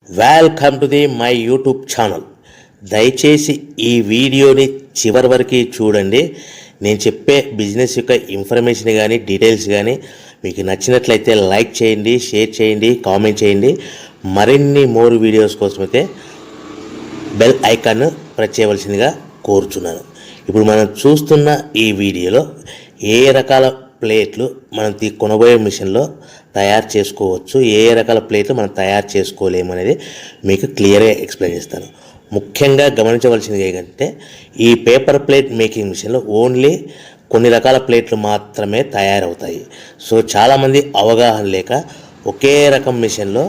Welcome to my YouTube channel. దయచేసి ఈ వీడియోని చివరి వరకు చూడండి. నేను చెప్పే బిజినెస్ యొక్క ఇన్ఫర్మేషన్ కానీ డీటెయిల్స్ కానీ మీకు నచ్చినట్లయితే లైక్ చేయండి, షేర్ చేయండి, కామెంట్ చేయండి. మరిన్ని మోర్ వీడియోస్ కోసమైతే బెల్ ఐకాన్ ప్రెస్ చేయవలసిందిగా కోరుచున్నాను. ఇప్పుడు మనం చూస్తున్న ఈ వీడియోలో ఏ రకాల ప్లేట్లు మనం కొనబోయే మిషన్లో తయారు చేసుకోవచ్చు, ఏ రకాల ప్లేట్లు మనం తయారు చేసుకోలేమనేది మీకు క్లియర్గా ఎక్స్ప్లెయిన్ చేస్తాను. ముఖ్యంగా గమనించవలసింది ఏంటంటే ఈ పేపర్ ప్లేట్ మేకింగ్ మిషన్లో ఓన్లీ కొన్ని రకాల ప్లేట్లు మాత్రమే తయారవుతాయి. సో చాలామంది అవగాహన లేక ఒకే రకం మిషన్లో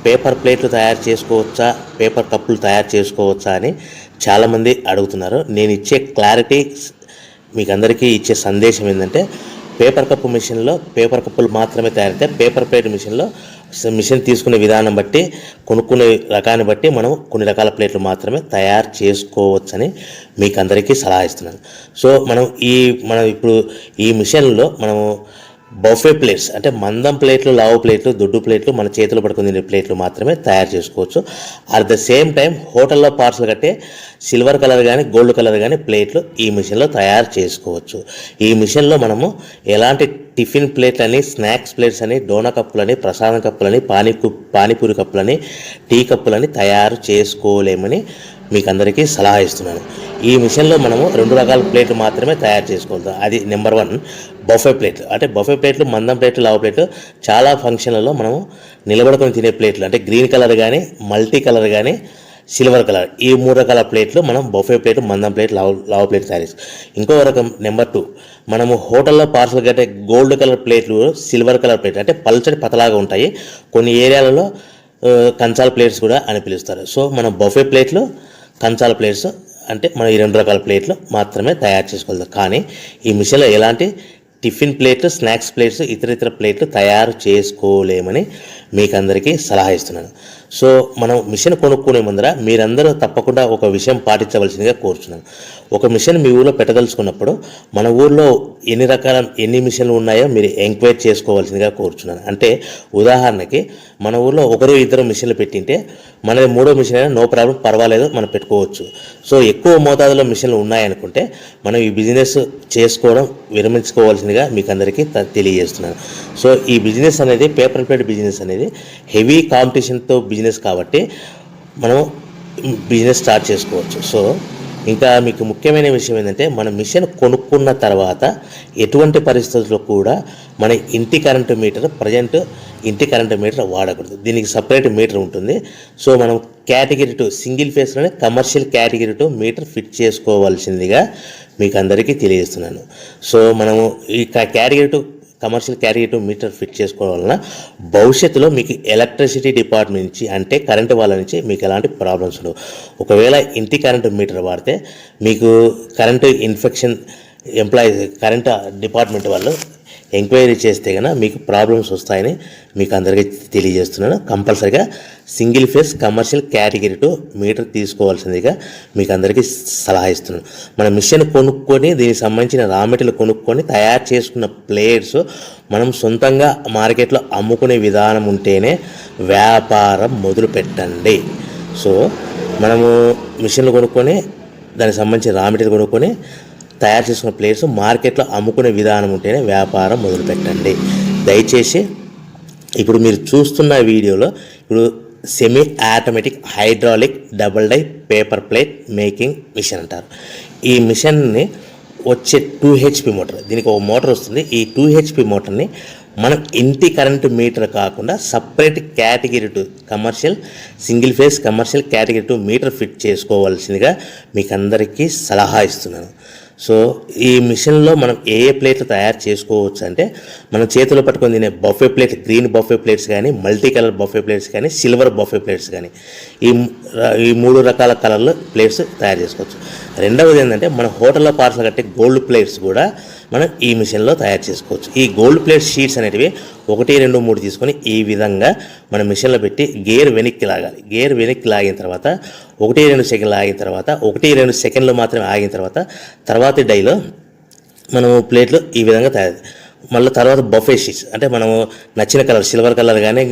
పేపర్ ప్లేట్లు తయారు చేసుకోవచ్చా, పేపర్ కప్పులు తయారు చేసుకోవచ్చా అని చాలామంది అడుగుతున్నారు. నేను ఇచ్చే క్లారిటీ మీకు అందరికీ ఇచ్చే సందేశం ఏంటంటే పేపర్ కప్పు మిషన్లో పేపర్ కప్పులు మాత్రమే తయారవుతాయి. పేపర్ ప్లేట్ మిషన్లో మిషన్ తీసుకునే విధానం బట్టి, కొనుక్కునే రకాన్ని బట్టి మనం కొన్ని రకాల ప్లేట్లు మాత్రమే తయారు చేసుకోవచ్చని మీకు అందరికీ సలహా ఇస్తున్నాను. సో మనం ఇప్పుడు ఈ మిషన్లో మనము బఫే ప్లేట్స్ అంటే మందం ప్లేట్లు, లావు ప్లేట్లు, దొడ్డు ప్లేట్లు, మన చేతులు పట్టుకుని తినే ప్లేట్లు మాత్రమే తయారు చేసుకోవచ్చు. అట్ ద సేమ్ టైం హోటల్లో పార్సల్ కట్టే సిల్వర్ కలర్ కానీ గోల్డ్ కలర్ కానీ ప్లేట్లు ఈ మిషన్లో తయారు చేసుకోవచ్చు. ఈ మిషన్లో మనము ఎలాంటి టిఫిన్ ప్లేట్లని, స్నాక్స్ ప్లేట్స్ అని, డోనా కప్పులని, ప్రసాదం కప్పులని, పానీపూరి కప్పులని, టీ కప్పులని తయారు చేసుకోలేమని మీకు అందరికీ సలహా ఇస్తున్నాను. ఈ మిషన్లో మనము 2 రకాల ప్లేట్లు మాత్రమే తయారు చేసుకోగలుగుతాం. అది నెంబర్ 1 బఫే ప్లేట్లు. అంటే బఫే ప్లేట్లు మందం ప్లేట్లు, లావు ప్లేట్లు, చాలా ఫంక్షన్లలో మనము నిలబడుకొని తినే ప్లేట్లు అంటే గ్రీన్ కలర్ కానీ, మల్టీ కలర్ కానీ, సిల్వర్ కలర్, ఈ 3 రకాల ప్లేట్లు మనం బఫే ప్లేట్, మందం ప్లేట్, లావు ప్లేట్ తయారు చేస్తాం. ఇంకో రకం నెంబర్ 2 మనము హోటల్లో పార్సల్ కట్టే గోల్డ్ కలర్ ప్లేట్లు, సిల్వర్ కలర్ ప్లేట్లు అంటే పల్చడి పతలాగా ఉంటాయి. కొన్ని ఏరియాలలో కంచాల ప్లేట్స్ కూడా అని పిలుస్తారు. సో మనం బఫే ప్లేట్లు, కంచాల ప్లేట్స్ అంటే మనం ఈ 2 రకాల ప్లేట్లు మాత్రమే తయారు చేసుకోగలుగుతాం. కానీ ఈ మిషన్లో ఎలాంటి టిఫిన్ ప్లేట్లు, స్నాక్స్ ప్లేట్స్, ఇతర ప్లేట్లు తయారు చేసుకోలేమని మీకు అందరికీ సలహా ఇస్తున్నాను. సో మనం మిషన్ కొనుక్కునే ముందర మీరందరూ తప్పకుండా ఒక విషయం పాటించవలసిందిగా కోరుచున్నాను. ఒక మిషన్ మీ ఊళ్ళో పెట్టదలుచుకున్నప్పుడు మన ఊళ్ళో ఎన్ని మిషన్లు ఉన్నాయో మీరు ఎంక్వైరీ చేసుకోవాల్సిందిగా కోరుచున్నాను. అంటే ఉదాహరణకి మన ఊళ్ళో 1-2 మిషన్లు పెట్టింటే మనది 3వ మిషన్ అయినా నో ప్రాబ్లం, పర్వాలేదు, మనం పెట్టుకోవచ్చు. సో ఎక్కువ మోతాదులో మిషన్లు ఉన్నాయనుకుంటే మనం ఈ బిజినెస్ చేసుకోవడం విరమించుకోవాల్సిందిగా మీకు అందరికీ తెలియజేస్తున్నాను. సో ఈ బిజినెస్ అనేది పేపర్ ప్లేట్ బిజినెస్ అనేది హెవీ కాంపిటీషన్తో బిజినెస్ కాబట్టి మనం బిజినెస్ స్టార్ట్ చేసుకోవచ్చు. సో ఇంకా మీకు ముఖ్యమైన విషయం ఏంటంటే మన మిషన్ కొనుక్కున్న తర్వాత ఎటువంటి పరిస్థితుల్లో కూడా మన ఇంటి కరెంటు మీటర్, ఇంటి కరెంటు మీటర్ వాడకూడదు. దీనికి సపరేట్ మీటర్ ఉంటుంది. సో మనం కేటగిరీ 2 సింగిల్ ఫేస్లోనే కమర్షియల్ కేటగిరీ 2 మీటర్ ఫిట్ చేసుకోవాల్సిందిగా మీకు అందరికీ తెలియజేస్తున్నాను. సో మనము ఈ category 2 commercial category 2 meter fit చేసుకోవడం వలన భవిష్యత్తులో మీకు ఎలక్ట్రిసిటీ డిపార్ట్మెంట్ నుంచి అంటే కరెంటు వాళ్ళ నుంచి మీకు ఎలాంటి ప్రాబ్లమ్స్ ఉండవు. ఒకవేళ ఇంటి కరెంటు మీటర్ వాడితే మీకు కరెంటు ఇన్ఫెక్షన్ కరెంటు డిపార్ట్మెంట్ వాళ్ళు ఎంక్వైరీ చేస్తే కనుక మీకు ప్రాబ్లమ్స్ వస్తాయని మీకు అందరికీ తెలియజేస్తున్నాను. కంపల్సరీగా single phase commercial category 2 meter తీసుకోవాల్సిందిగా మీకు అందరికీ సలహా ఇస్తున్నాను. మన మిషన్ కొనుక్కొని దీనికి సంబంధించిన రా మెటీరియల్ కొనుక్కొని తయారు చేసుకున్న ప్లేట్స్ మనం సొంతంగా మార్కెట్లో అమ్ముకునే విధానం ఉంటేనే వ్యాపారం మొదలు పెట్టండి. సో మనము మిషన్లు కొనుక్కొని దానికి సంబంధించిన రా మెటీరియల్ కొనుక్కొని తయారు చేసుకున్న ప్లేట్స్ మార్కెట్లో అమ్ముకునే విధానం ఉంటేనే వ్యాపారం మొదలుపెట్టండి. దయచేసి ఇప్పుడు మీరు చూస్తున్న వీడియోలో ఇప్పుడు semi automatic hydraulic double die paper plate making machine అంటారు. ఈ మిషన్ని వచ్చే 2 HP మోటార్, దీనికి ఒక మోటార్ వస్తుంది. ఈ 2 HP మోటార్ని మనం ఇంటి కరెంటు మీటర్ కాకుండా separate category 2 commercial single phase commercial category 2 meter fit చేసుకోవాల్సిందిగా మీకు అందరికీ సలహా ఇస్తున్నాను. సో ఈ మిషన్లో మనం ఏ ప్లేట్లు తయారు చేసుకోవచ్చు అంటే మనం చేతిలో పట్టుకొని తినే buffet plate, green buffet plates కానీ, మల్టీ కలర్ బఫే ప్లేట్స్ కానీ, సిల్వర్ బఫే ప్లేట్స్ కానీ, ఈ 3 రకాల కలర్లు ప్లేట్స్ తయారు చేసుకోవచ్చు. రెండవది ఏంటంటే మన హోటల్లో పార్సల్ కట్టే గోల్డ్ ప్లేట్స్ కూడా మనం ఈ మిషన్లో తయారు చేసుకోవచ్చు. ఈ గోల్డ్ ప్లేట్ షీట్స్ అనేటివి 1, 2, 3 తీసుకొని ఈ విధంగా మన మిషన్లో పెట్టి గేర్ వెనక్కి లాగాలి. గేర్ వెనక్కి లాగిన తర్వాత 1-2 సెకండ్లు ఆగిన తర్వాత 1-2 సెకండ్లు మాత్రమే ఆగిన తర్వాత తర్వాతి డైలో మనము ప్లేట్లు ఈ విధంగా తయారు మళ్ళీ తర్వాత బఫే షీట్స్ అంటే మనము నచ్చిన కలర్ సిల్వర్ కలర్ కానీ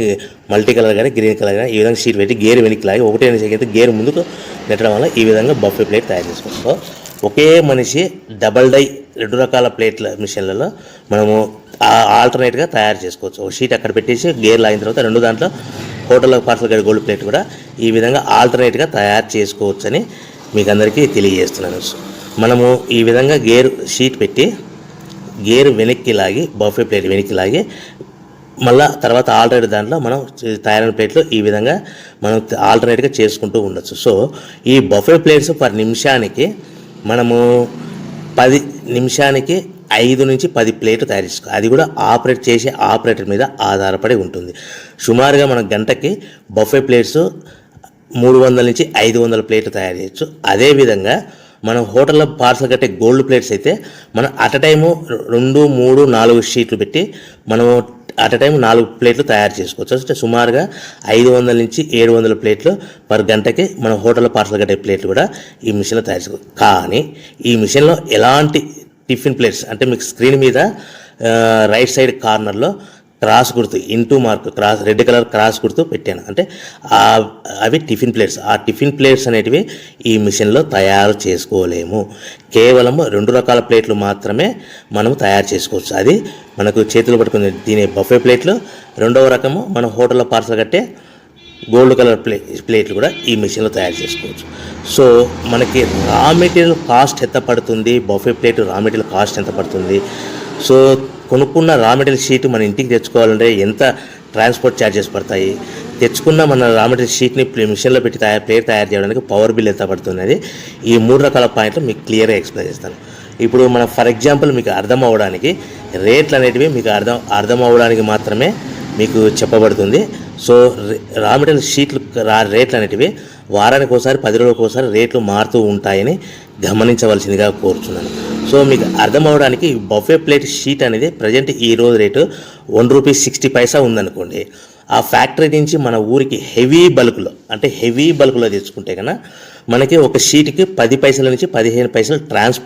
మల్టీ కలర్ కానీ గ్రీన్ కలర్ కానీ ఈ విధంగా షీట్ పెట్టి గేర్ వెనక్కి లాగి ఒకటే అయితే గేర్ ముందుకు నెట్టడం వల్ల ఈ విధంగా బఫే ప్లేట్ తయారు చేసుకోవచ్చు. సో ఒకే మనిషి డబల్ డై 2 రకాల ప్లేట్ల మిషన్లలో మనము ఆల్టర్నేట్గా తయారు చేసుకోవచ్చు. ఒక షీట్ అక్కడ పెట్టేసి గేర్ లాగిన తర్వాత 2 దాంట్లో హోటల్లో పార్సల్ గడి గోల్డ్ ప్లేట్ కూడా ఈ విధంగా ఆల్టర్నేట్గా తయారు చేసుకోవచ్చని మీకు అందరికీ తెలియజేస్తున్నాను. మనము ఈ విధంగా గేర్ షీట్ పెట్టి గేర్ వెనక్కి లాగి బఫే ప్లేట్ వెనక్కి లాగి మళ్ళీ తర్వాత ఆల్టర్నేట్ దాంట్లో మనం తయారైన ప్లేట్లు ఈ విధంగా మనం ఆల్టర్నేట్గా చేసుకుంటూ ఉండొచ్చు. సో ఈ బఫే ప్లేట్స్ పర్ నిమిషానికి మనము 10 నిమిషానికి 5 నుంచి 10 ప్లేట్లు తయారు చేసుకోవాలి. అది కూడా ఆపరేట్ చేసే ఆపరేటర్ మీద ఆధారపడి ఉంటుంది. సుమారుగా మన గంటకి బఫే ప్లేట్స్ 300 నుంచి 500 ప్లేట్లు తయారు చేయొచ్చు. అదేవిధంగా మనం హోటల్లో పార్సల్ కట్టే గోల్డ్ ప్లేట్స్ అయితే మనం అట్ టైము 2, 3, 4 షీట్లు పెట్టి మనము అట్ టైం 4 ప్లేట్లు తయారు చేసుకోవచ్చు. అంటే సుమారుగా 500 నుంచి 700 ప్లేట్లు పర్ గంటకి మన హోటల్లో పార్సల్ కట్టే ప్లేట్లు కూడా ఈ మిషన్లో తయారు చేసుకోవచ్చు. కానీ ఈ మిషన్లో ఎలాంటి టిఫిన్ ప్లేట్స్ అంటే మీకు స్క్రీన్ మీద రైట్ సైడ్ కార్నర్లో క్రాస్ గుర్తు into mark cross red colour cross గుర్తు పెట్టాను. అంటే అవి టిఫిన్ ప్లేట్స్. ఆ టిఫిన్ ప్లేట్స్ అనేటివి ఈ మిషన్లో తయారు చేసుకోలేము. కేవలం 2 రకాల ప్లేట్లు మాత్రమే మనం తయారు చేసుకోవచ్చు. అది మనకు చేతులు పట్టుకుని తినే బఫే ప్లేట్లు, 2వ రకము మన హోటల్లో పార్సల్ కట్టే గోల్డ్ కలర్ ప్లేట్లు కూడా ఈ మిషన్లో తయారు చేసుకోవచ్చు. సో మనకి రా మెటీరియల్ కాస్ట్ ఎంత పడుతుంది, buffet plate raw material cost ఎంత పడుతుంది, సో కొనుక్కున్న రా మెటీరియల్ షీట్ మన ఇంటికి తెచ్చుకోవాలంటే ఎంత ట్రాన్స్పోర్ట్ ఛార్జెస్ పడతాయి, తెచ్చుకున్న మన రా మెటీరియల్ షీట్ని మిషన్లో పెట్టి ప్లేట్ తయారు చేయడానికి పవర్ బిల్ ఎంత పడుతున్నది, ఈ 3 రకాల పాయింట్లు మీకు క్లియర్గా ఎక్స్ప్లెయిన్ చేస్తాను. ఇప్పుడు మనం ఫర్ ఎగ్జాంపుల్ మీకు అర్థం అవ్వడానికి రేట్లు అనేటివి మీకు అర్థం అవ్వడానికి మాత్రమే మీకు చెప్పబడుతుంది. సో రా మెటీరియల్ షీట్లు రేట్లు అనేటివి వారానికి ఒకసారి 10 రోజులకు ఒకసారి రేట్లు మారుతూ ఉంటాయని గమనించవలసిందిగా కోరుతున్నాను. సో మీకు అర్థం అవ్వడానికి బఫే ప్లేట్ షీట్ అనేది ప్రజెంట్ ఈ రోజు రేటు ₹1.60 ఉందనుకోండి. ఆ ఫ్యాక్టరీ నుంచి మన ఊరికి హెవీ బల్క్లో తెచ్చుకుంటే కన్నా మనకి ఒక షీట్కి 10 పైసల నుంచి 15 పైసలు ట్రాన్స్పోర్ట్